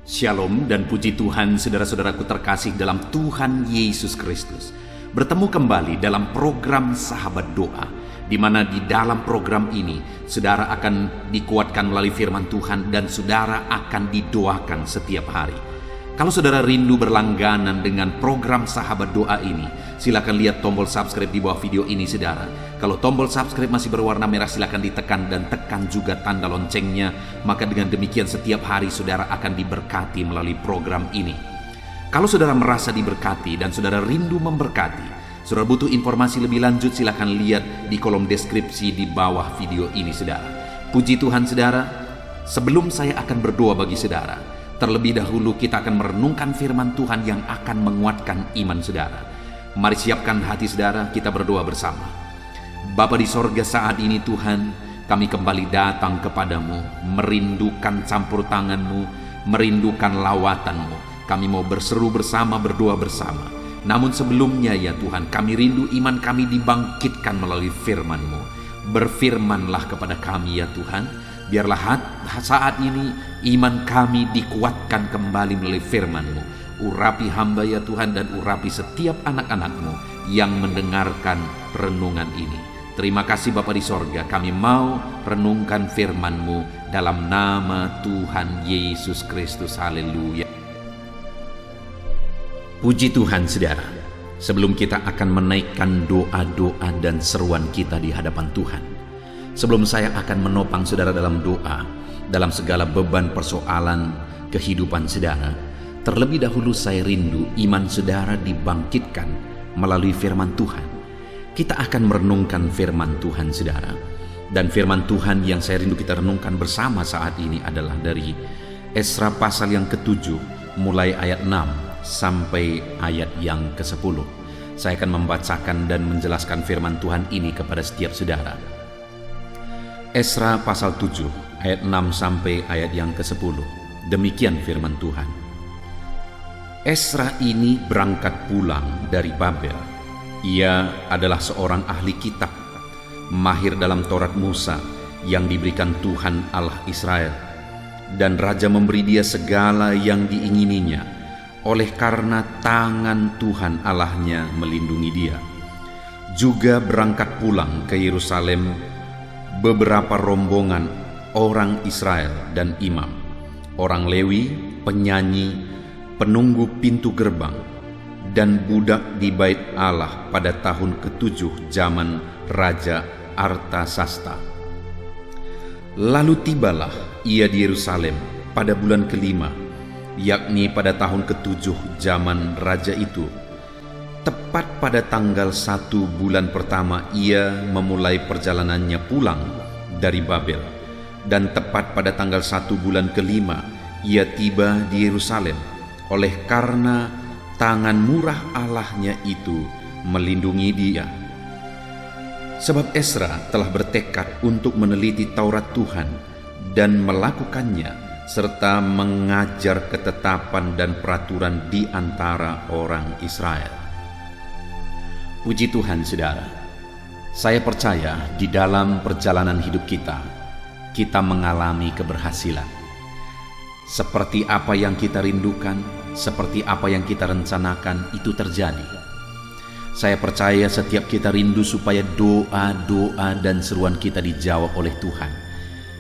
Shalom dan puji Tuhan saudara-saudaraku terkasih dalam Tuhan Yesus Kristus. Bertemu kembali dalam program Sahabat Doa, di mana di dalam program ini saudara akan dikuatkan melalui firman Tuhan dan saudara akan didoakan setiap hari. Kalau saudara rindu berlangganan dengan program Sahabat Doa ini, silakan lihat tombol subscribe di bawah video ini saudara. Kalau tombol subscribe masih berwarna merah, silakan ditekan dan tekan juga tanda loncengnya. Maka dengan demikian setiap hari saudara akan diberkati melalui program ini. Kalau saudara merasa diberkati dan saudara rindu memberkati, saudara butuh informasi lebih lanjut, silakan lihat di kolom deskripsi di bawah video ini saudara. Puji Tuhan saudara, sebelum saya akan berdoa bagi saudara, terlebih dahulu kita akan merenungkan firman Tuhan yang akan menguatkan iman saudara. Mari siapkan hati saudara, kita berdoa bersama. Bapa di sorga, saat ini Tuhan, kami kembali datang kepadamu, merindukan campur tanganmu, merindukan lawatanmu. Kami mau berseru bersama, berdoa bersama. Namun sebelumnya ya Tuhan, kami rindu iman kami dibangkitkan melalui firman-Mu. Berfirmanlah kepada kami ya Tuhan. Biarlah saat ini iman kami dikuatkan kembali melalui firman-Mu. Urapi hamba ya Tuhan dan urapi setiap anak-anak-Mu yang mendengarkan renungan ini. Terima kasih Bapa di sorga, kami mau renungkan firman-Mu dalam nama Tuhan Yesus Kristus. Haleluya. Puji Tuhan saudara, sebelum kita akan menaikkan doa-doa dan seruan kita di hadapan Tuhan, sebelum saya akan menopang saudara dalam doa, dalam segala beban persoalan kehidupan saudara, terlebih dahulu saya rindu iman saudara dibangkitkan melalui firman Tuhan. Kita akan merenungkan firman Tuhan saudara. Dan firman Tuhan yang saya rindu kita renungkan bersama saat ini adalah dari Esra pasal yang ke-7, mulai ayat 6 sampai ayat yang ke-10. Saya akan membacakan dan menjelaskan firman Tuhan ini kepada setiap saudara. Esra pasal 7 ayat 6 sampai ayat yang ke-10. Demikian firman Tuhan. Esra ini berangkat pulang dari Babel. Ia adalah seorang ahli kitab, mahir dalam Taurat Musa yang diberikan Tuhan Allah Israel. Dan raja memberi dia segala yang diingininya, oleh karena tangan Tuhan Allahnya melindungi dia. Juga berangkat pulang ke Yerusalem beberapa rombongan orang Israel dan imam, orang Lewi, penyanyi, penunggu pintu gerbang, dan budak di bait Allah pada tahun ke-7 zaman Raja Artasasta. Lalu tibalah ia di Yerusalem pada bulan ke-5, yakni pada tahun ke-7 zaman raja itu. Tepat pada tanggal 1 bulan pertama ia memulai perjalanannya pulang dari Babel. Dan tepat pada tanggal 1 bulan ke-5 ia tiba di Yerusalem, oleh karena tangan murah Allahnya itu melindungi dia. Sebab Esra telah bertekad untuk meneliti Taurat Tuhan dan melakukannya, serta mengajar ketetapan dan peraturan di antara orang Israel. Puji Tuhan saudara, saya percaya di dalam perjalanan hidup kita mengalami keberhasilan. Seperti apa yang kita rindukan, seperti apa yang kita rencanakan, itu terjadi. Saya percaya setiap kita rindu supaya doa-doa dan seruan kita dijawab oleh Tuhan.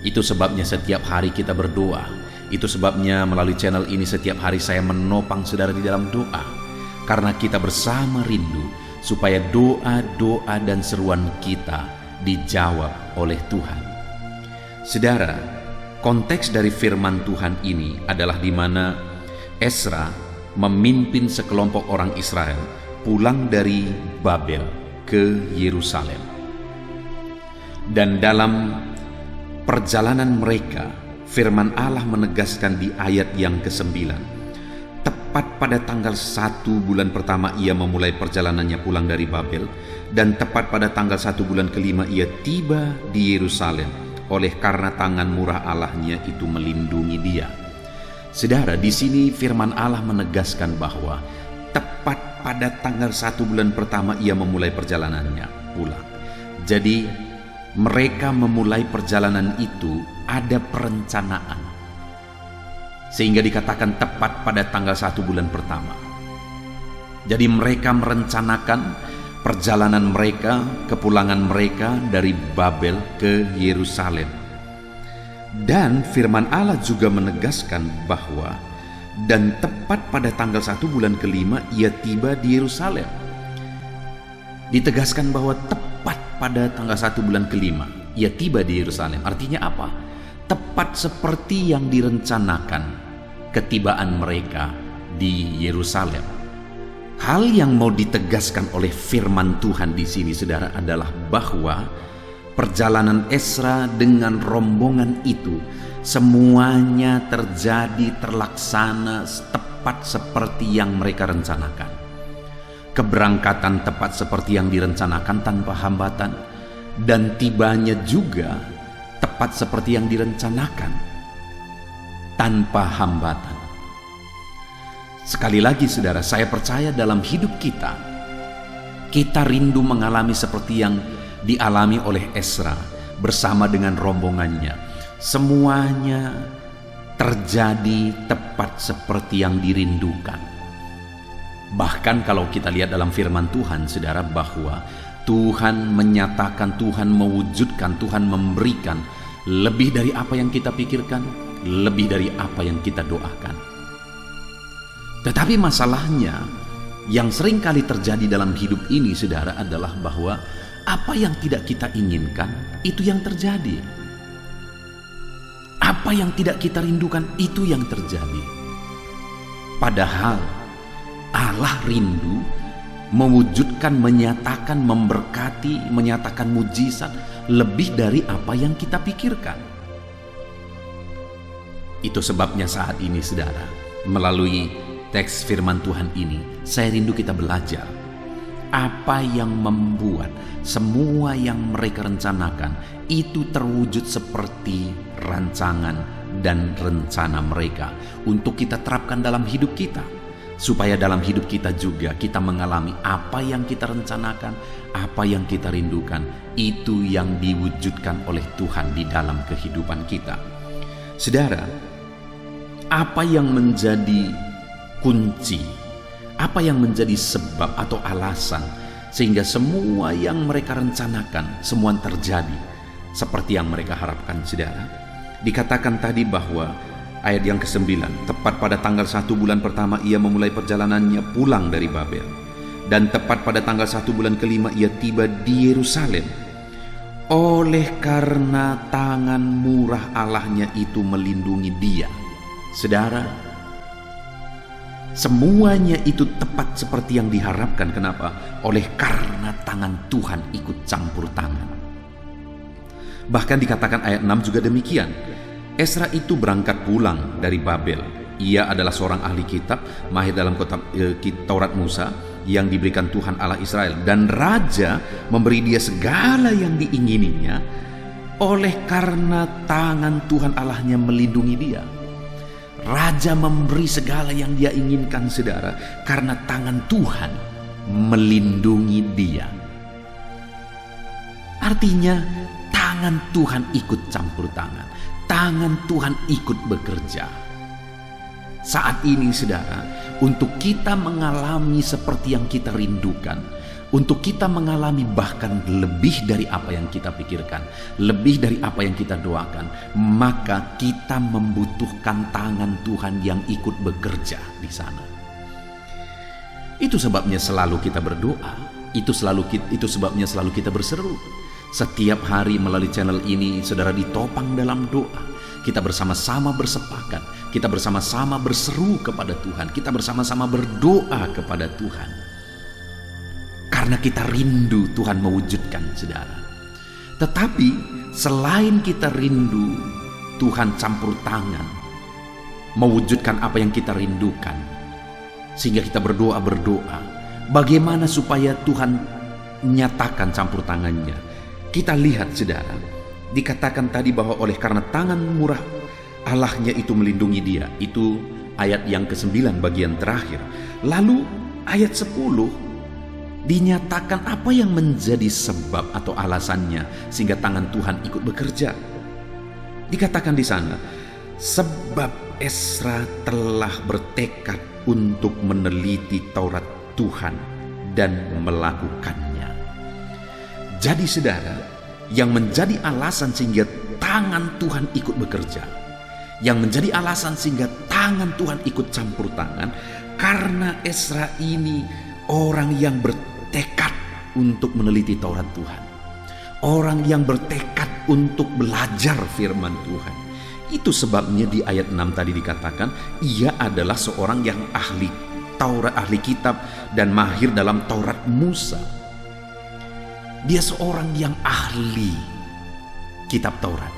Itu sebabnya setiap hari kita berdoa. Itu sebabnya melalui channel ini setiap hari saya menopang saudara di dalam doa. Karena kita bersama rindu supaya doa-doa dan seruan kita dijawab oleh Tuhan. Saudara, konteks dari firman Tuhan ini adalah di mana Esra memimpin sekelompok orang Israel pulang dari Babel ke Yerusalem. Dan dalam perjalanan mereka, firman Allah menegaskan di ayat yang ke-9, tepat pada tanggal 1 bulan pertama ia memulai perjalanannya pulang dari Babel, dan tepat pada tanggal 1 bulan ke-5 ia tiba di Yerusalem, oleh karena tangan murah Allahnya itu melindungi dia. Saudara, di sini firman Allah menegaskan bahwa tepat pada tanggal 1 bulan pertama ia memulai perjalanannya pulang. Jadi mereka memulai perjalanan itu ada perencanaan. sehingga dikatakan tepat pada tanggal 1 bulan pertama. Jadi mereka merencanakan perjalanan mereka, kepulangan mereka dari Babel ke Yerusalem. Dan firman Allah juga menegaskan bahwa dan tepat pada tanggal 1 bulan kelima ia tiba di Yerusalem. Ditegaskan bahwa tepat pada tanggal 1 bulan kelima ia tiba di Yerusalem. Artinya apa? Tepat seperti yang direncanakan ketibaan mereka di Yerusalem. Hal yang mau ditegaskan oleh firman Tuhan di sini, saudara, adalah bahwa perjalanan Ezra dengan rombongan itu semuanya terlaksana tepat seperti yang mereka rencanakan. Keberangkatan tepat seperti yang direncanakan tanpa hambatan, dan tibanya juga tepat seperti yang direncanakan tanpa hambatan. Sekali lagi saudara, saya percaya dalam hidup kita rindu mengalami seperti yang dialami oleh Ezra bersama dengan rombongannya. Semuanya terjadi tepat seperti yang dirindukan. Bahkan kalau kita lihat dalam firman Tuhan, saudara, bahwa Tuhan menyatakan, Tuhan mewujudkan, Tuhan memberikan lebih dari apa yang kita pikirkan, lebih dari apa yang kita doakan. Tetapi masalahnya yang sering kali terjadi dalam hidup ini, saudara, adalah bahwa apa yang tidak kita inginkan, itu yang terjadi. Apa yang tidak kita rindukan, itu yang terjadi. Padahal Allah rindu mewujudkan, menyatakan, memberkati, menyatakan mujizat lebih dari apa yang kita pikirkan. Itu sebabnya saat ini, saudara, melalui teks firman Tuhan ini, saya rindu kita belajar apa yang membuat semua yang mereka rencanakan itu terwujud seperti rancangan dan rencana mereka, untuk kita terapkan dalam hidup kita, supaya dalam hidup kita juga kita mengalami apa yang kita rencanakan, apa yang kita rindukan, itu yang diwujudkan oleh Tuhan di dalam kehidupan kita. Saudara, apa yang menjadi kunci, apa yang menjadi sebab atau alasan sehingga semua yang mereka rencanakan semua terjadi seperti yang mereka harapkan, saudara? Dikatakan tadi bahwa ayat yang ke-9, tepat pada tanggal 1 bulan pertama ia memulai perjalanannya pulang dari Babel, dan tepat pada tanggal 1 bulan kelima ia tiba di Yerusalem. Oleh karena tangan murah Allahnya itu melindungi dia. Saudara, semuanya itu tepat seperti yang diharapkan. Kenapa? Oleh karena tangan Tuhan ikut campur tangan. Bahkan dikatakan ayat 6 juga demikian. Ezra itu berangkat pulang dari Babel. Ia adalah seorang ahli kitab, mahir dalam Taurat Musa yang diberikan Tuhan Allah Israel. Dan raja memberi dia segala yang diingininya oleh karena tangan Tuhan Allahnya melindungi dia. Raja memberi segala yang dia inginkan, saudara, karena tangan Tuhan melindungi dia. Artinya tangan Tuhan ikut campur tangan, tangan Tuhan ikut bekerja. Saat ini, saudara, untuk kita mengalami seperti yang kita rindukan, untuk kita mengalami bahkan lebih dari apa yang kita pikirkan, lebih dari apa yang kita doakan, maka kita membutuhkan tangan Tuhan yang ikut bekerja di sana. Itu sebabnya selalu kita berdoa, itu sebabnya selalu kita berseru. Setiap hari melalui channel ini, saudara, ditopang dalam doa. Kita bersama-sama bersepakat, kita bersama-sama berseru kepada Tuhan, kita bersama-sama berdoa kepada Tuhan. Karena kita rindu Tuhan mewujudkan, saudara. Tetapi selain kita rindu Tuhan campur tangan mewujudkan apa yang kita rindukan, sehingga kita berdoa, bagaimana supaya Tuhan nyatakan campur tangannya? Kita lihat, saudara, dikatakan tadi bahwa oleh karena tangan murah Allahnya itu melindungi dia. Itu ayat yang ke-9 bagian terakhir. Lalu ayat 10 dinyatakan apa yang menjadi sebab atau alasannya sehingga tangan Tuhan ikut bekerja. Dikatakan di sana, sebab Ezra telah bertekad untuk meneliti Taurat Tuhan dan melakukannya. Jadi saudara, yang menjadi alasan sehingga tangan Tuhan ikut bekerja, yang menjadi alasan sehingga tangan Tuhan ikut campur tangan, karena Ezra ini orang yang bertekad untuk meneliti Taurat Tuhan, orang yang bertekad untuk belajar firman Tuhan. Itu sebabnya di ayat 6 tadi dikatakan ia adalah seorang yang ahli Taurat, ahli kitab dan mahir dalam Taurat Musa. Dia seorang yang ahli kitab Taurat,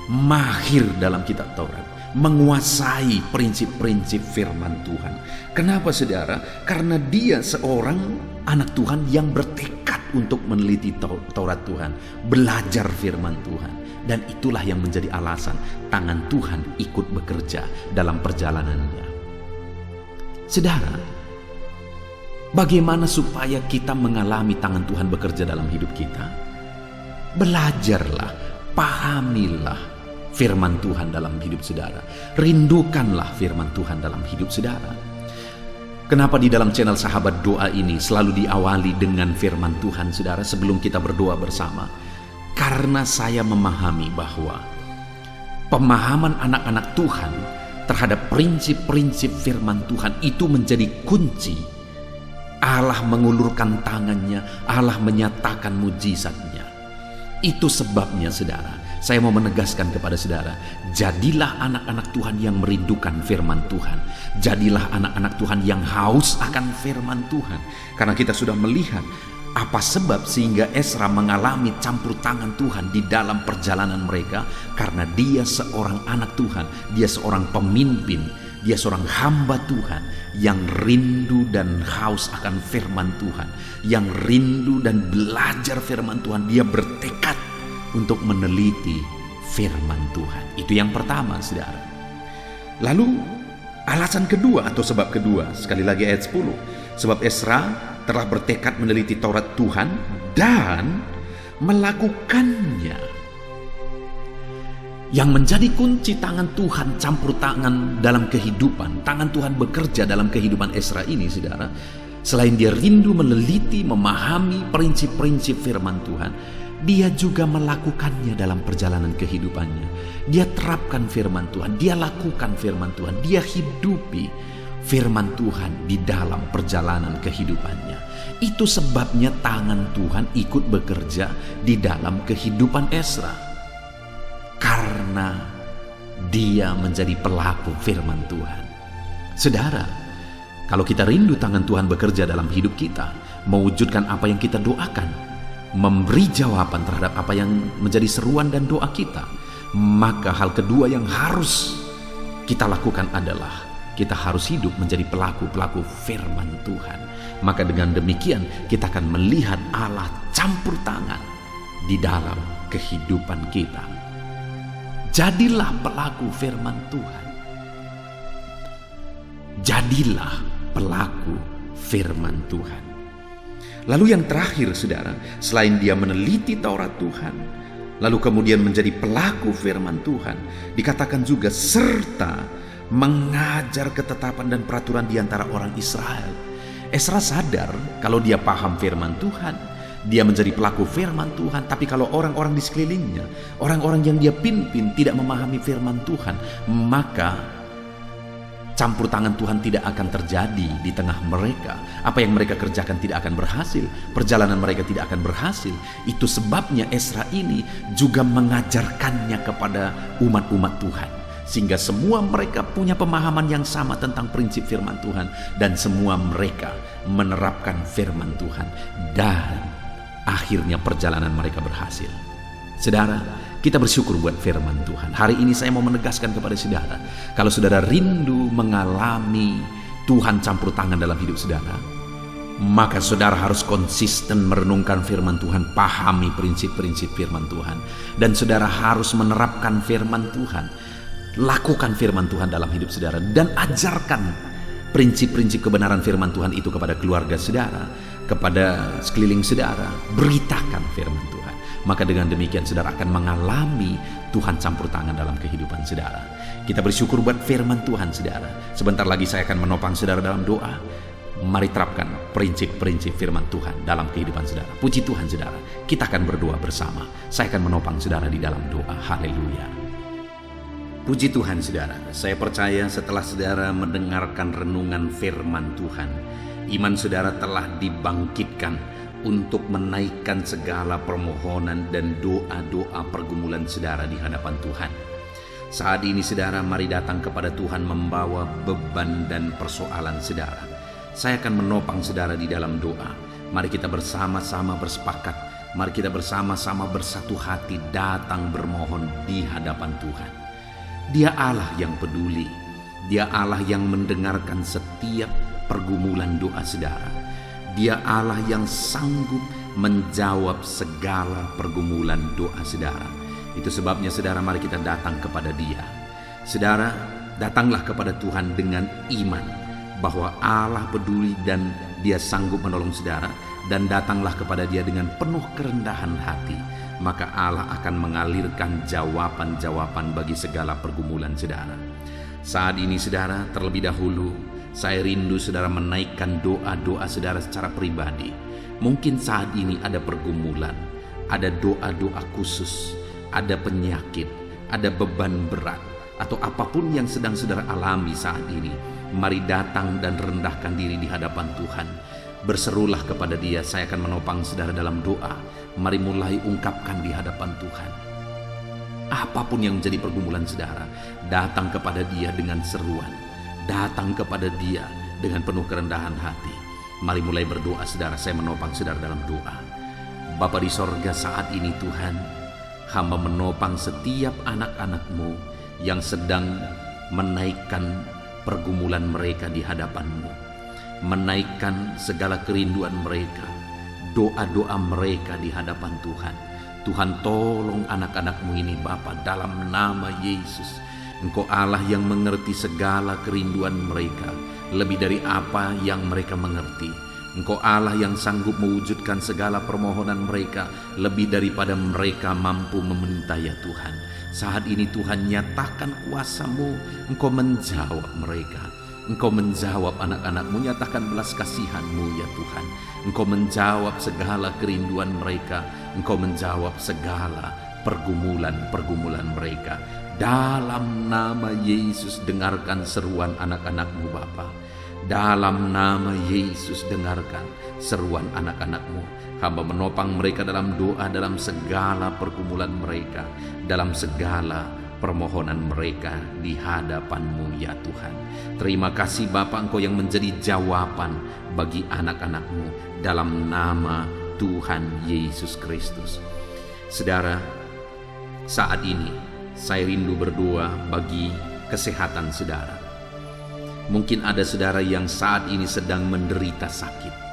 mahir dalam kitab Taurat, menguasai prinsip-prinsip firman Tuhan. Kenapa saudara? Karena dia seorang anak Tuhan yang bertekad untuk meneliti Taurat Tuhan, belajar firman Tuhan. Dan itulah yang menjadi alasan tangan Tuhan ikut bekerja dalam perjalanannya. Saudara, bagaimana supaya kita mengalami tangan Tuhan bekerja dalam hidup kita? Belajarlah, pahamilah firman Tuhan dalam hidup saudara. Rindukanlah firman Tuhan dalam hidup saudara. Kenapa di dalam channel Sahabat Doa ini selalu diawali dengan firman Tuhan saudara sebelum kita berdoa bersama? Karena saya memahami bahwa pemahaman anak-anak Tuhan terhadap prinsip-prinsip firman Tuhan itu menjadi kunci Allah mengulurkan tangannya, Allah menyatakan mujizatnya. Itu sebabnya saudara, saya mau menegaskan kepada saudara, jadilah anak-anak Tuhan yang merindukan firman Tuhan. Jadilah anak-anak Tuhan yang haus akan firman Tuhan. Karena kita sudah melihat apa sebab sehingga Ezra mengalami campur tangan Tuhan di dalam perjalanan mereka. Karena dia seorang anak Tuhan, dia seorang pemimpin, dia seorang hamba Tuhan yang rindu dan haus akan firman Tuhan, yang rindu dan belajar firman Tuhan. Dia bertekad untuk meneliti firman Tuhan. Itu yang pertama saudara. Lalu alasan kedua atau sebab kedua, sekali lagi ayat 10. Sebab Ezra telah bertekad meneliti Taurat Tuhan dan melakukannya. Yang menjadi kunci tangan Tuhan campur tangan dalam kehidupan, tangan Tuhan bekerja dalam kehidupan Ezra ini saudara, selain dia rindu meneliti, memahami prinsip-prinsip firman Tuhan, dia juga melakukannya dalam perjalanan kehidupannya. Dia terapkan firman Tuhan, dia lakukan firman Tuhan, dia hidupi firman Tuhan di dalam perjalanan kehidupannya. Itu sebabnya tangan Tuhan ikut bekerja di dalam kehidupan Ezra. Karena dia menjadi pelaku firman Tuhan. Saudara, kalau kita rindu tangan Tuhan bekerja dalam hidup kita, mewujudkan apa yang kita doakan, memberi jawaban terhadap apa yang menjadi seruan dan doa kita, maka hal kedua yang harus kita lakukan adalah kita harus hidup menjadi pelaku-pelaku firman Tuhan. Maka dengan demikian kita akan melihat Allah campur tangan di dalam kehidupan kita. Jadilah pelaku firman Tuhan. Jadilah pelaku firman Tuhan. Lalu yang terakhir saudara, selain dia meneliti Taurat Tuhan, lalu kemudian menjadi pelaku firman Tuhan, dikatakan juga serta mengajar ketetapan dan peraturan di antara orang Israel. Ezra sadar kalau dia paham firman Tuhan, dia menjadi pelaku firman Tuhan. Tapi kalau orang-orang di sekelilingnya, orang-orang yang dia pimpin tidak memahami firman Tuhan, maka campur tangan Tuhan tidak akan terjadi di tengah mereka. Apa yang mereka kerjakan tidak akan berhasil, perjalanan mereka tidak akan berhasil. Itu sebabnya Ezra ini juga mengajarkannya kepada umat-umat Tuhan, sehingga semua mereka punya pemahaman yang sama tentang prinsip firman Tuhan, dan semua mereka menerapkan firman Tuhan, dan akhirnya perjalanan mereka berhasil. Saudara, kita bersyukur buat firman Tuhan. Hari ini saya mau menegaskan kepada saudara, kalau saudara rindu mengalami Tuhan campur tangan dalam hidup saudara, maka saudara harus konsisten merenungkan firman Tuhan, pahami prinsip-prinsip firman Tuhan, dan saudara harus menerapkan firman Tuhan. Lakukan firman Tuhan dalam hidup saudara, dan ajarkan prinsip-prinsip kebenaran firman Tuhan itu kepada keluarga saudara, kepada sekeliling saudara. Beritakan firman Tuhan. maka dengan demikian saudara akan mengalami Tuhan campur tangan dalam kehidupan saudara. Kita bersyukur buat firman Tuhan saudara. Sebentar lagi saya akan menopang saudara dalam doa. Mari terapkan prinsip-prinsip firman Tuhan dalam kehidupan saudara. Puji Tuhan saudara, kita akan berdoa bersama. Saya akan menopang saudara di dalam doa. Haleluya. Puji Tuhan saudara, saya percaya setelah saudara mendengarkan renungan firman Tuhan, iman saudara telah dibangkitkan untuk menaikkan segala permohonan dan doa-doa pergumulan saudara di hadapan Tuhan. Saat ini saudara, mari datang kepada Tuhan membawa beban dan persoalan saudara. Saya akan menopang saudara di dalam doa. Mari kita bersama-sama bersepakat. Mari kita bersama-sama bersatu hati datang bermohon di hadapan Tuhan. Dia Allah yang peduli. Dia Allah yang mendengarkan setiap pergumulan doa saudara. Dia Allah yang sanggup menjawab segala pergumulan doa saudara. Itu sebabnya saudara, mari kita datang kepada Dia. Saudara, datanglah kepada Tuhan dengan iman bahwa Allah peduli dan Dia sanggup menolong saudara, dan datanglah kepada Dia dengan penuh kerendahan hati. Maka Allah akan mengalirkan jawaban-jawaban bagi segala pergumulan saudara. Saat ini saudara, terlebih dahulu saya rindu saudara menaikkan doa-doa saudara secara pribadi. Mungkin saat ini ada pergumulan, ada doa-doa khusus, ada penyakit, ada beban berat, atau apapun yang sedang saudara alami saat ini. Mari datang dan rendahkan diri di hadapan Tuhan. Berserulah kepada Dia. Saya akan menopang saudara dalam doa. Mari mulai ungkapkan di hadapan Tuhan. Apapun yang menjadi pergumulan saudara, datang kepada Dia dengan seruan. Datang kepada Dia dengan penuh kerendahan hati. Mari mulai berdoa saudara. Saya menopang saudara dalam doa. Bapa di sorga, saat ini Tuhan, hamba menopang setiap anak-anak-Mu yang sedang menaikkan pergumulan mereka di hadapan-Mu. Menaikkan segala kerinduan mereka, doa-doa mereka di hadapan Tuhan. Tuhan, tolong anak-anak-Mu ini Bapa, dalam nama Yesus. Engkau Allah yang mengerti segala kerinduan mereka, lebih dari apa yang mereka mengerti. Engkau Allah yang sanggup mewujudkan segala permohonan mereka, lebih daripada mereka mampu meminta ya Tuhan. Saat ini Tuhan, nyatakan kuasa-Mu, Engkau menjawab mereka. Engkau menjawab anak-anak-Mu, nyatakan belas kasihan-Mu ya Tuhan. Engkau menjawab segala kerinduan mereka. Engkau menjawab segala pergumulan-pergumulan mereka. Dalam nama Yesus, dengarkan seruan anak-anak-Mu Bapa. Dalam nama Yesus, dengarkan seruan anak-anak-Mu. Hamba menopang mereka dalam doa, dalam segala pergumulan mereka, dalam segala permohonan mereka di hadapan-Mu ya Tuhan. Terima kasih Bapa, Engkau yang menjadi jawaban bagi anak-anak-Mu dalam nama Tuhan Yesus Kristus. Saudara, saat ini saya rindu berdoa bagi kesehatan saudara. Mungkin ada saudara yang saat ini sedang menderita sakit.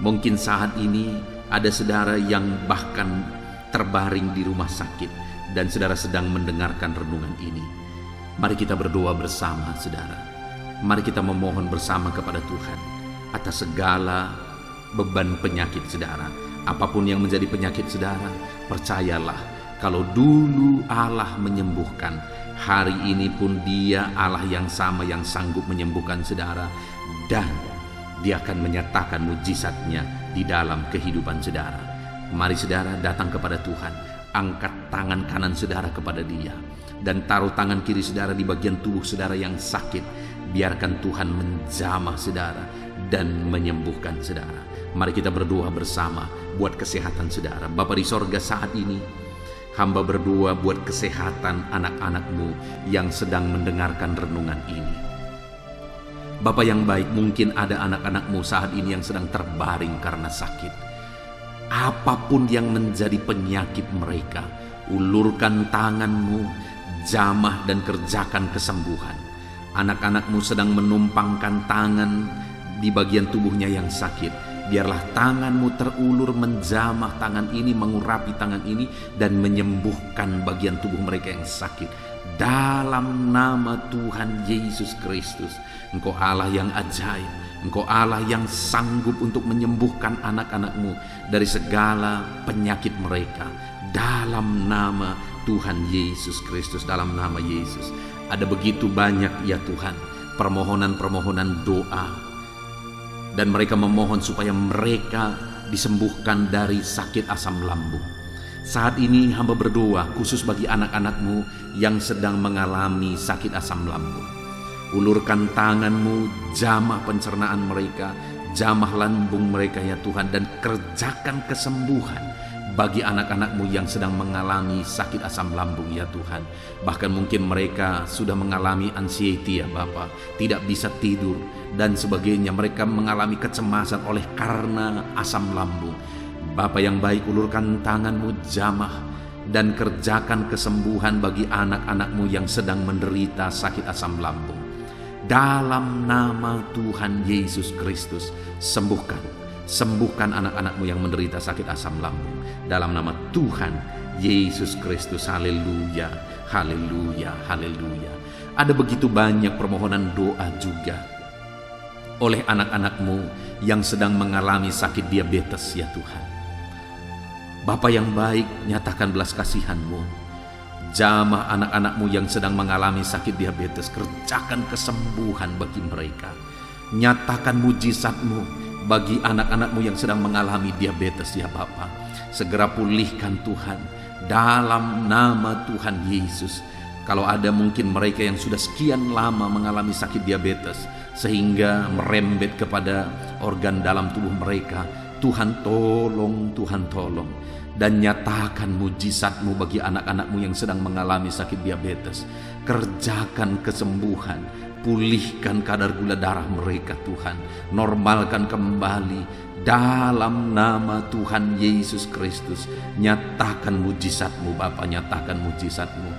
Mungkin saat ini ada saudara yang bahkan terbaring di rumah sakit, dan saudara sedang mendengarkan renungan ini. Mari kita berdoa bersama saudara. Mari kita memohon bersama kepada Tuhan atas segala beban penyakit saudara. Apapun yang menjadi penyakit saudara, percayalah kalau dulu Allah menyembuhkan, hari ini pun Dia Allah yang sama yang sanggup menyembuhkan saudara, dan Dia akan menyatakan mujizatnya di dalam kehidupan saudara. Mari saudara datang kepada Tuhan. Angkat tangan kanan saudara kepada Dia, dan taruh tangan kiri saudara di bagian tubuh saudara yang sakit. Biarkan Tuhan menjamah saudara dan menyembuhkan saudara. Mari kita berdoa bersama buat kesehatan saudara. Bapa di sorga, saat ini hamba berdoa buat kesehatan anak-anak-Mu yang sedang mendengarkan renungan ini. Bapa yang baik, mungkin ada anak-anak-Mu saat ini yang sedang terbaring karena sakit. Apapun yang menjadi penyakit mereka, ulurkan tangan-Mu, jamah dan kerjakan kesembuhan. Anak-anak-Mu sedang menumpangkan tangan di bagian tubuhnya yang sakit. Biarlah tangan-Mu terulur menjamah tangan ini, mengurapi tangan ini, dan menyembuhkan bagian tubuh mereka yang sakit. Dalam nama Tuhan Yesus Kristus, Engkau Allah yang ajaib. Engkau Allah yang sanggup untuk menyembuhkan anak-anak-Mu dari segala penyakit mereka. Dalam nama Tuhan Yesus Kristus, dalam nama Yesus. Ada begitu banyak ya Tuhan, permohonan-permohonan doa. Dan mereka memohon supaya mereka disembuhkan dari sakit asam lambung. Saat ini hamba berdoa khusus bagi anak-anak-Mu yang sedang mengalami sakit asam lambung. Ulurkan tangan-Mu, jamah pencernaan mereka, jamah lambung mereka ya Tuhan, dan kerjakan kesembuhan bagi anak-anak-Mu yang sedang mengalami sakit asam lambung ya Tuhan. Bahkan mungkin mereka sudah mengalami anxiety ya Bapa, tidak bisa tidur dan sebagainya. Mereka mengalami kecemasan oleh karena asam lambung. Bapa yang baik, ulurkan tangan-Mu, jamah dan kerjakan kesembuhan bagi anak-anak-Mu yang sedang menderita sakit asam lambung. Dalam nama Tuhan Yesus Kristus, sembuhkan anak-anak-Mu yang menderita sakit asam lambung. Dalam nama Tuhan Yesus Kristus, haleluya, haleluya, haleluya. Ada begitu banyak permohonan doa juga oleh anak-anak-Mu yang sedang mengalami sakit diabetes ya Tuhan. Bapa yang baik, nyatakan belas kasihan-Mu. Jamah anak-anak-Mu yang sedang mengalami sakit diabetes, kerjakan kesembuhan bagi mereka. Nyatakan mujizat-Mu bagi anak-anak-Mu yang sedang mengalami diabetes ya Bapa. Segera pulihkan Tuhan, dalam nama Tuhan Yesus. Kalau ada mungkin mereka yang sudah sekian lama mengalami sakit diabetes sehingga merembet kepada organ dalam tubuh mereka, Tuhan tolong, Tuhan tolong. Dan nyatakan mujizat-Mu bagi anak-anak-Mu yang sedang mengalami sakit diabetes. Kerjakan kesembuhan, pulihkan kadar gula darah mereka Tuhan. Normalkan kembali dalam nama Tuhan Yesus Kristus. Nyatakan mujizat-Mu Bapa, nyatakan mujizat-Mu.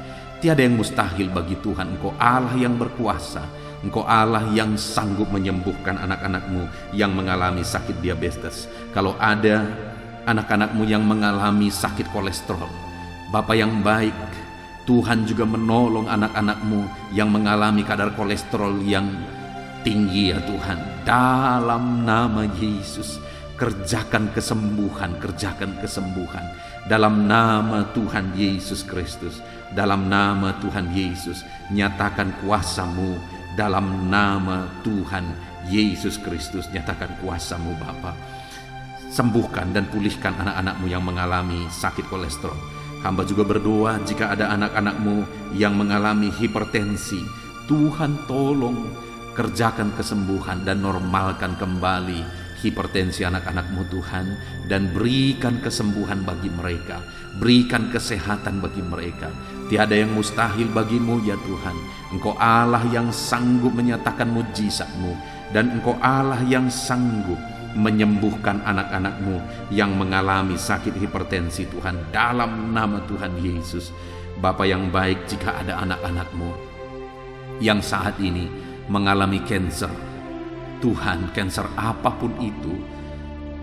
Tiada yang mustahil bagi Tuhan. Engkau Allah yang berkuasa. Engkau Allah yang sanggup menyembuhkan anak-anak-Mu yang mengalami sakit diabetes. Kalau ada anak-anak-Mu yang mengalami sakit kolesterol, Bapa yang baik, Tuhan juga menolong anak-anak-Mu yang mengalami kadar kolesterol yang tinggi ya Tuhan. Dalam nama Yesus, kerjakan kesembuhan, kerjakan kesembuhan. Dalam nama Tuhan Yesus Kristus, dalam nama Tuhan Yesus, nyatakan kuasa-Mu. Dalam nama Tuhan Yesus Kristus, nyatakan kuasa-Mu Bapa. Sembuhkan dan pulihkan anak-anak-Mu yang mengalami sakit kolesterol. Hamba juga berdoa jika ada anak-anak-Mu yang mengalami hipertensi. Tuhan tolong kerjakan kesembuhan dan normalkan kembali hipertensi anak-anak-Mu Tuhan. Dan berikan kesembuhan bagi mereka, berikan kesehatan bagi mereka. Tiada yang mustahil bagi-Mu ya Tuhan. Engkau Allah yang sanggup menyatakan mujizat-Mu, dan Engkau Allah yang sanggup menyembuhkan anak-anak-Mu yang mengalami sakit hipertensi Tuhan. Dalam nama Tuhan Yesus. Bapa yang baik, jika ada anak-anak-Mu yang saat ini mengalami kanker, Tuhan, kanker apapun itu,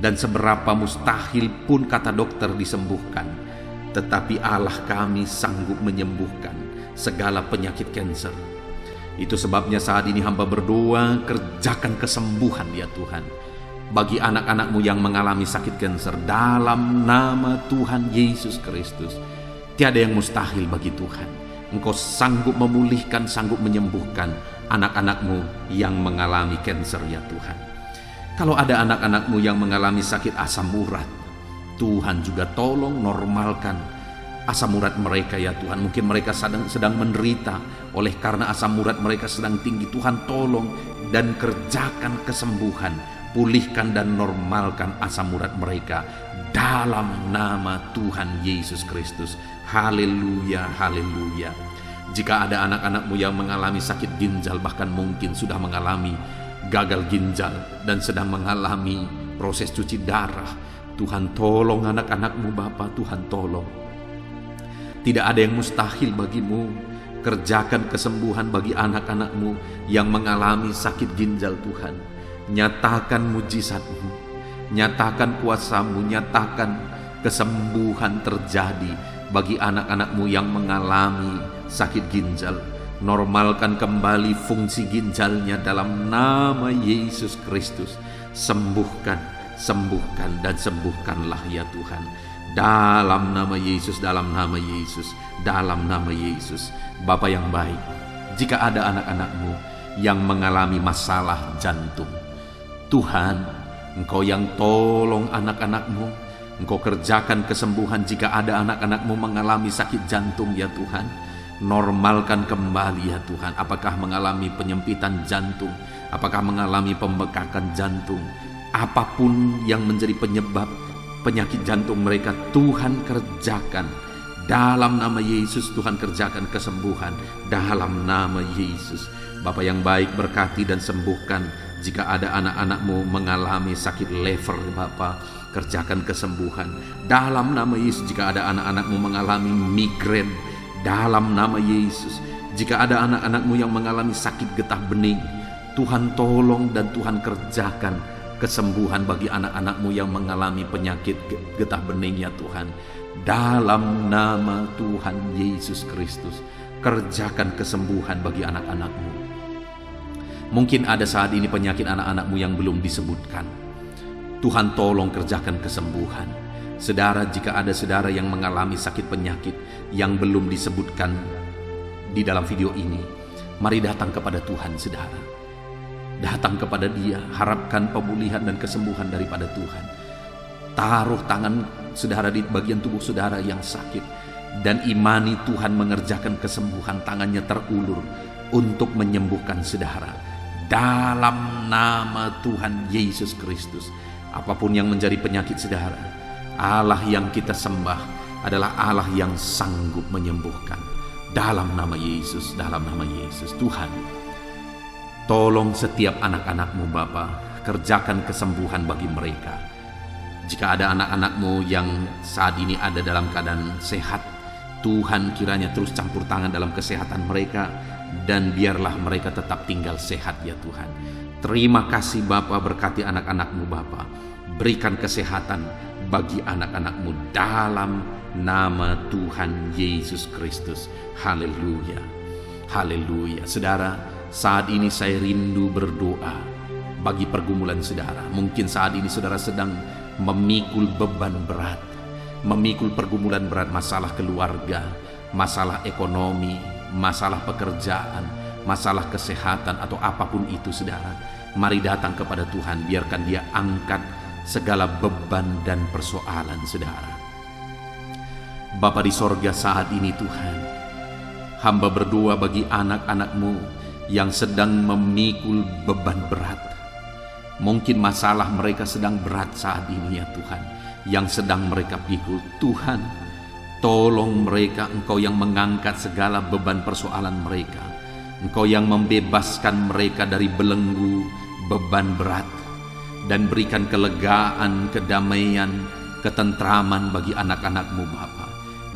dan seberapa mustahil pun kata dokter disembuhkan, tetapi Allah kami sanggup menyembuhkan segala penyakit kanker. Itu sebabnya saat ini hamba berdoa, kerjakan kesembuhan ya Tuhan bagi anak-anak-Mu yang mengalami sakit kanker. Dalam nama Tuhan Yesus Kristus, tiada yang mustahil bagi Tuhan. Engkau sanggup memulihkan, sanggup menyembuhkan anak-anak-Mu yang mengalami kanker ya Tuhan. Kalau ada anak-anak-Mu yang mengalami sakit asam urat, Tuhan juga tolong normalkan asam urat mereka ya Tuhan. Mungkin mereka sedang menderita oleh karena asam urat mereka sedang tinggi. Tuhan tolong dan kerjakan kesembuhan, pulihkan dan normalkan asam urat mereka dalam nama Tuhan Yesus Kristus. Haleluya, haleluya. Jika ada anak-anak-Mu yang mengalami sakit ginjal, bahkan mungkin sudah mengalami gagal ginjal dan sedang mengalami proses cuci darah, Tuhan tolong anak-anak-Mu Bapa, Tuhan tolong. Tidak ada yang mustahil bagi-Mu. Kerjakan kesembuhan bagi anak-anak-Mu yang mengalami sakit ginjal Tuhan. Nyatakan mujizat-Mu, nyatakan kuasa-Mu, nyatakan kesembuhan terjadi bagi anak-anak-Mu yang mengalami sakit ginjal. Normalkan kembali fungsi ginjalnya dalam nama Yesus Kristus. Sembuhkan, sembuhkan, dan sembuhkanlah ya Tuhan. Dalam nama Yesus, dalam nama Yesus, dalam nama Yesus. Bapa yang baik, jika ada anak-anak-Mu yang mengalami masalah jantung, Tuhan, Engkau yang tolong anak-anak-Mu, Engkau kerjakan kesembuhan. Jika ada anak-anak-Mu mengalami sakit jantung ya Tuhan, normalkan kembali ya Tuhan. Apakah mengalami penyempitan jantung, apakah mengalami pembekakan jantung, apapun yang menjadi penyebab penyakit jantung mereka, Tuhan kerjakan. Dalam nama Yesus, Tuhan kerjakan kesembuhan. Dalam nama Yesus. Bapa yang baik, berkati dan sembuhkan. Jika ada anak-anak-Mu mengalami sakit lever, Bapa, kerjakan kesembuhan. Dalam nama Yesus. Jika ada anak-anak-Mu mengalami migrain, dalam nama Yesus. Jika ada anak-anak-Mu yang mengalami sakit getah bening, Tuhan tolong dan Tuhan kerjakan kesembuhan bagi anak-anak-Mu yang mengalami penyakit getah bening ya Tuhan. Dalam nama Tuhan Yesus Kristus, kerjakan kesembuhan bagi anak-anak-Mu. Mungkin ada saat ini penyakit anak-anak-Mu yang belum disebutkan. Tuhan tolong kerjakan kesembuhan. Saudara, jika ada saudara yang mengalami sakit penyakit yang belum disebutkan di dalam video ini, mari datang kepada Tuhan saudara. Datang kepada Dia, harapkan pemulihan dan kesembuhan daripada Tuhan. Taruh tangan saudara di bagian tubuh saudara yang sakit, dan imani Tuhan mengerjakan kesembuhan. Tangannya terulur untuk menyembuhkan saudara. Dalam nama Tuhan Yesus Kristus, apapun yang menjadi penyakit saudara, Allah yang kita sembah adalah Allah yang sanggup menyembuhkan. Dalam nama Yesus, dalam nama Yesus. Tuhan, tolong setiap anak-anak-Mu Bapa, kerjakan kesembuhan bagi mereka. Jika ada anak-anak-Mu yang saat ini ada dalam keadaan sehat, Tuhan kiranya terus campur tangan dalam kesehatan mereka, dan biarlah mereka tetap tinggal sehat ya Tuhan. Terima kasih Bapa, berkati anak-anak-Mu Bapa. Berikan kesehatan bagi anak-anak-Mu dalam nama Tuhan Yesus Kristus. Haleluya, haleluya. Saudara, saat ini saya rindu berdoa bagi pergumulan saudara. Mungkin saat ini saudara sedang memikul beban berat, memikul pergumulan berat, masalah keluarga, masalah ekonomi, masalah pekerjaan, masalah kesehatan, atau apapun itu saudara. Mari datang kepada Tuhan, biarkan Dia angkat segala beban dan persoalan saudara. Bapa di sorga, saat ini Tuhan, hamba berdoa bagi anak-anak-Mu yang sedang memikul beban berat. Mungkin masalah mereka sedang berat saat ini ya Tuhan, yang sedang mereka pikul. Tuhan, tolong mereka. Engkau yang mengangkat segala beban persoalan mereka. Engkau yang membebaskan mereka dari belenggu beban berat, dan berikan kelegaan, kedamaian, ketentraman bagi anak-anak-Mu Bapa.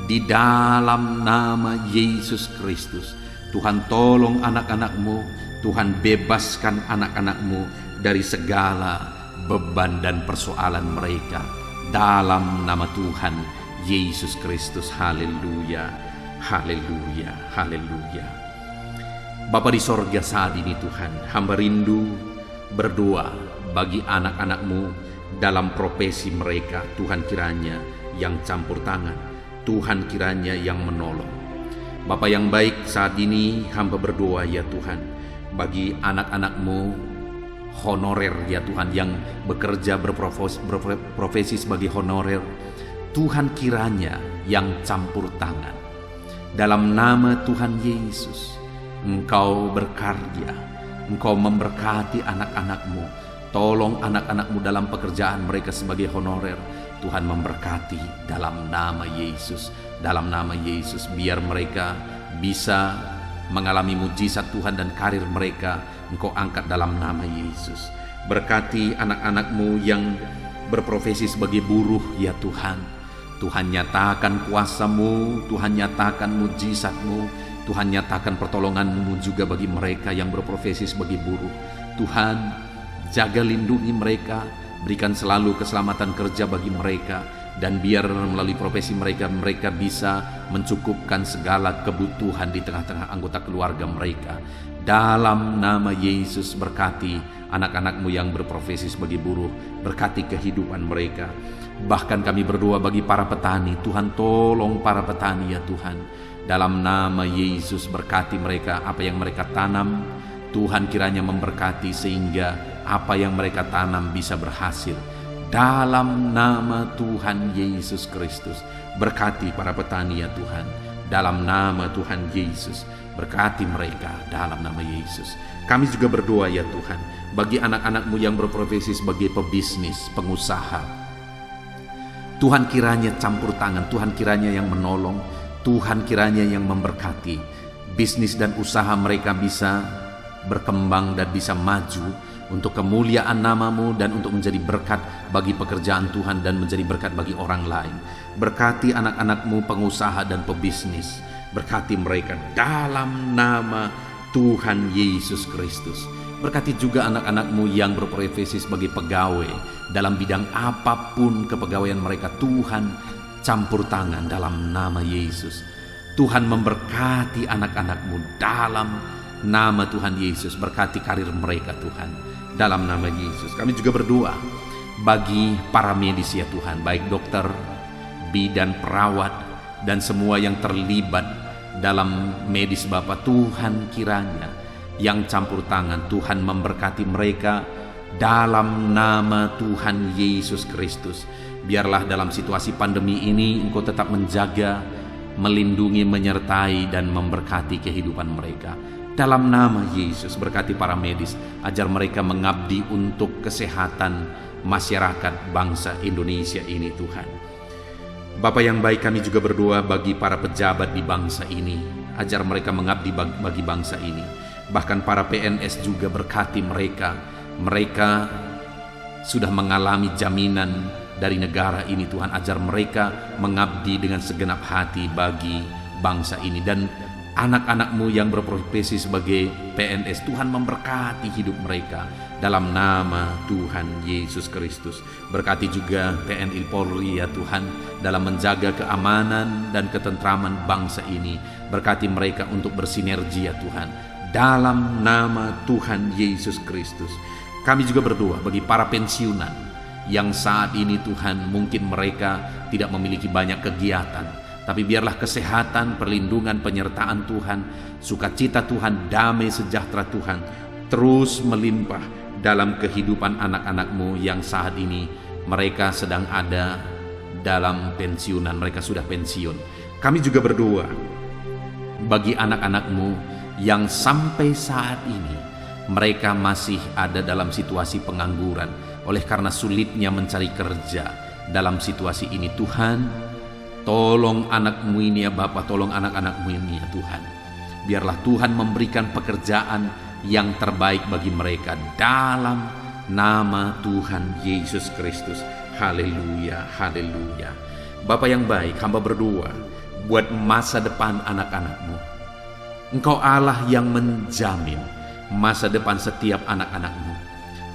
Di dalam nama Yesus Kristus, Tuhan tolong anak-anak-Mu. Tuhan bebaskan anak-anak-Mu dari segala beban dan persoalan mereka. Dalam nama Tuhan Yesus Kristus. Haleluya, haleluya, haleluya. Bapa di sorga, saat ini Tuhan, hamba rindu berdoa bagi anak-anak-Mu dalam profesi mereka. Tuhan kiranya yang campur tangan, Tuhan kiranya yang menolong. Bapa yang baik, saat ini hamba berdoa ya Tuhan, bagi anak-anak-Mu honorer ya Tuhan, yang bekerja berprofesi sebagai honorer. Tuhan kiranya yang campur tangan. Dalam nama Tuhan Yesus, Engkau berkarya, Engkau memberkati anak-anak-Mu. Tolong anak-anak-Mu dalam pekerjaan mereka sebagai honorer. Tuhan memberkati dalam nama Yesus. Dalam nama Yesus, biar mereka bisa mengalami mujizat Tuhan, dan karir mereka Engkau angkat dalam nama Yesus. Berkati anak-anak-Mu yang berprofesi sebagai buruh ya Tuhan. Tuhan nyatakan kuasa-Mu, Tuhan nyatakan mujizat-Mu, Tuhan nyatakan pertolongan-Mu juga bagi mereka yang berprofesi sebagai buruh. Tuhan, jaga lindungi mereka, berikan selalu keselamatan kerja bagi mereka, Dan biar melalui profesi mereka bisa mencukupkan segala kebutuhan di tengah-tengah anggota keluarga mereka. Dalam nama Yesus, berkati anak-anak-Mu yang berprofesi sebagai buruh, berkati kehidupan mereka. Bahkan kami berdoa bagi para petani, Tuhan tolong para petani ya Tuhan. Dalam nama Yesus, berkati mereka, apa yang mereka tanam, Tuhan kiranya memberkati sehingga apa yang mereka tanam bisa berhasil. Dalam nama Tuhan Yesus Kristus, berkati para petani ya Tuhan. Dalam nama Tuhan Yesus, berkati mereka dalam nama Yesus. Kami juga berdoa ya Tuhan, bagi anak-anak-Mu yang berprofesi sebagai pebisnis, pengusaha. Tuhan kiranya campur tangan, Tuhan kiranya yang menolong, Tuhan kiranya yang memberkati. Bisnis dan usaha mereka bisa berkembang dan bisa maju untuk kemuliaan nama-Mu dan untuk menjadi berkat bagi pekerjaan Tuhan dan menjadi berkat bagi orang lain. Berkati anak-anak-Mu pengusaha dan pebisnis. Berkati mereka dalam nama Tuhan Yesus Kristus. Berkati juga anak-anak-Mu yang berprofesi sebagai pegawai dalam bidang apapun kepegawaian mereka. Tuhan campur tangan dalam nama Yesus. Tuhan memberkati anak-anak-Mu dalam nama Tuhan Yesus. Berkati karir mereka Tuhan dalam nama Yesus. Kami juga berdoa bagi para medis ya Tuhan, baik dokter, bidan, perawat, dan semua yang terlibat dalam medis Bapa. Tuhan kiranya yang campur tangan, Tuhan memberkati mereka dalam nama Tuhan Yesus Kristus. Biarlah dalam situasi pandemi ini Engkau tetap menjaga, melindungi, menyertai, dan memberkati kehidupan mereka. Dalam nama Yesus, berkati para medis, ajar mereka mengabdi untuk kesehatan masyarakat bangsa Indonesia ini Tuhan. Bapa yang baik, kami juga berdoa bagi para pejabat di bangsa ini, ajar mereka mengabdi bagi bangsa ini. Bahkan para PNS juga berkati mereka. Mereka sudah mengalami jaminan dari negara ini Tuhan, ajar mereka mengabdi dengan segenap hati bagi bangsa ini. Dan anak-anak-Mu yang berprofesi sebagai PNS, Tuhan memberkati hidup mereka dalam nama Tuhan Yesus Kristus. Berkati juga TNI Polri ya Tuhan dalam menjaga keamanan dan ketentraman bangsa ini. Berkati mereka untuk bersinergi ya Tuhan dalam nama Tuhan Yesus Kristus. Kami juga berdoa bagi para pensiunan yang saat ini Tuhan mungkin mereka tidak memiliki banyak kegiatan, tapi biarlah kesehatan, perlindungan, penyertaan Tuhan, sukacita Tuhan, damai sejahtera Tuhan terus melimpah dalam kehidupan anak-anak-Mu yang saat ini mereka sedang ada dalam pensiunan, mereka sudah pensiun. Kami juga berdoa bagi anak-anak-Mu yang sampai saat ini mereka masih ada dalam situasi pengangguran oleh karena sulitnya mencari kerja. Dalam situasi ini Tuhan, tolong anak-Mu ini ya Bapa, tolong anak-anak-Mu ini ya Tuhan. Biarlah Tuhan memberikan pekerjaan yang terbaik bagi mereka dalam nama Tuhan Yesus Kristus. Haleluya, haleluya. Bapa yang baik, hamba berdoa buat masa depan anak-anak-Mu. Engkau Allah yang menjamin masa depan setiap anak-anak-Mu.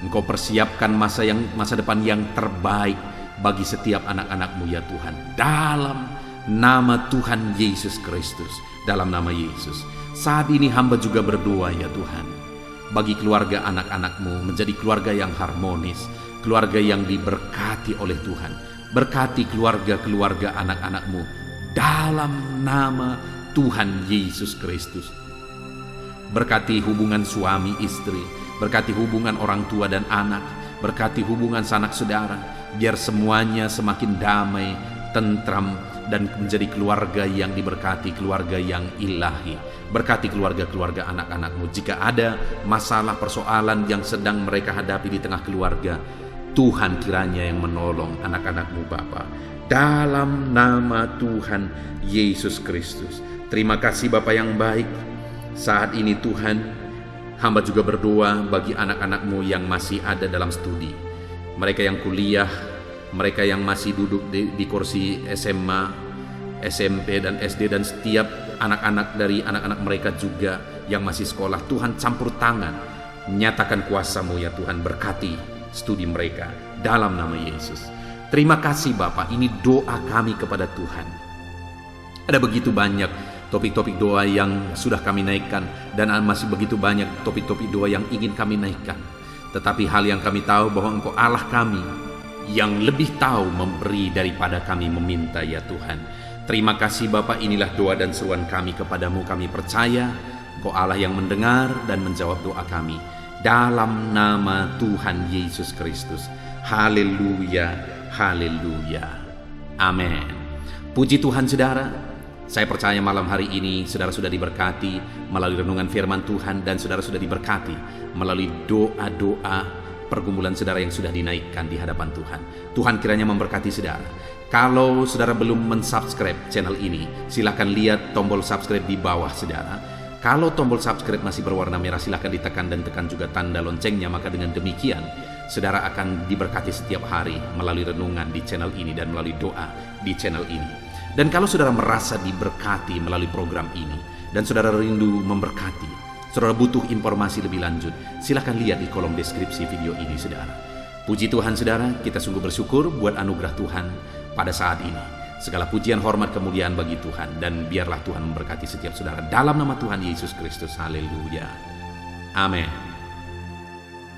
Engkau persiapkan masa depan yang terbaik bagi setiap anak-anak-Mu ya Tuhan, dalam nama Tuhan Yesus Kristus. Dalam nama Yesus, saat ini hamba juga berdoa ya Tuhan, bagi keluarga anak-anak-Mu menjadi keluarga yang harmonis, keluarga yang diberkati oleh Tuhan. Berkati keluarga-keluarga anak-anak-Mu dalam nama Tuhan Yesus Kristus. Berkati hubungan suami istri, berkati hubungan orang tua dan anak, berkati hubungan sanak saudara, biar semuanya semakin damai, tentram, dan menjadi keluarga yang diberkati, keluarga yang ilahi. Berkati keluarga-keluarga anak-anak-Mu. Jika ada masalah persoalan yang sedang mereka hadapi di tengah keluarga, Tuhan kiranya yang menolong anak-anak-Mu Bapa, dalam nama Tuhan Yesus Kristus. Terima kasih Bapa yang baik. Saat ini Tuhan, hamba juga berdoa bagi anak-anak-Mu yang masih ada dalam studi, mereka yang kuliah, mereka yang masih duduk di kursi SMA, SMP, dan SD, dan setiap anak-anak dari anak-anak mereka juga yang masih sekolah. Tuhan campur tangan, nyatakan kuasa-Mu ya Tuhan, berkati studi mereka dalam nama Yesus. Terima kasih Bapak, ini doa kami kepada Tuhan. Ada begitu banyak topik-topik doa yang sudah kami naikkan, dan masih begitu banyak topik-topik doa yang ingin kami naikkan. Tetapi hal yang kami tahu bahwa Engkau Allah kami yang lebih tahu memberi daripada kami meminta, ya Tuhan. Terima kasih Bapak, inilah doa dan seruan kami kepadamu. Kami percaya Engkau Allah yang mendengar dan menjawab doa kami. Dalam nama Tuhan Yesus Kristus. Haleluya, haleluya. Amin. Puji Tuhan saudara. Saya percaya malam hari ini saudara sudah diberkati melalui renungan firman Tuhan, dan saudara sudah diberkati melalui doa-doa pergumulan saudara yang sudah dinaikkan di hadapan Tuhan. Tuhan kiranya memberkati saudara. Kalau saudara belum mensubscribe channel ini, silakan lihat tombol subscribe di bawah saudara. Kalau tombol subscribe masih berwarna merah, silakan ditekan dan tekan juga tanda loncengnya. Maka dengan demikian saudara akan diberkati setiap hari melalui renungan di channel ini dan melalui doa di channel ini. Dan kalau saudara merasa diberkati melalui program ini dan saudara rindu memberkati, saudara butuh informasi lebih lanjut, silakan lihat di kolom deskripsi video ini saudara. Puji Tuhan saudara, kita sungguh bersyukur buat anugerah Tuhan pada saat ini. Segala pujian, hormat, kemuliaan bagi Tuhan, dan biarlah Tuhan memberkati setiap saudara dalam nama Tuhan Yesus Kristus. Haleluya. Amin.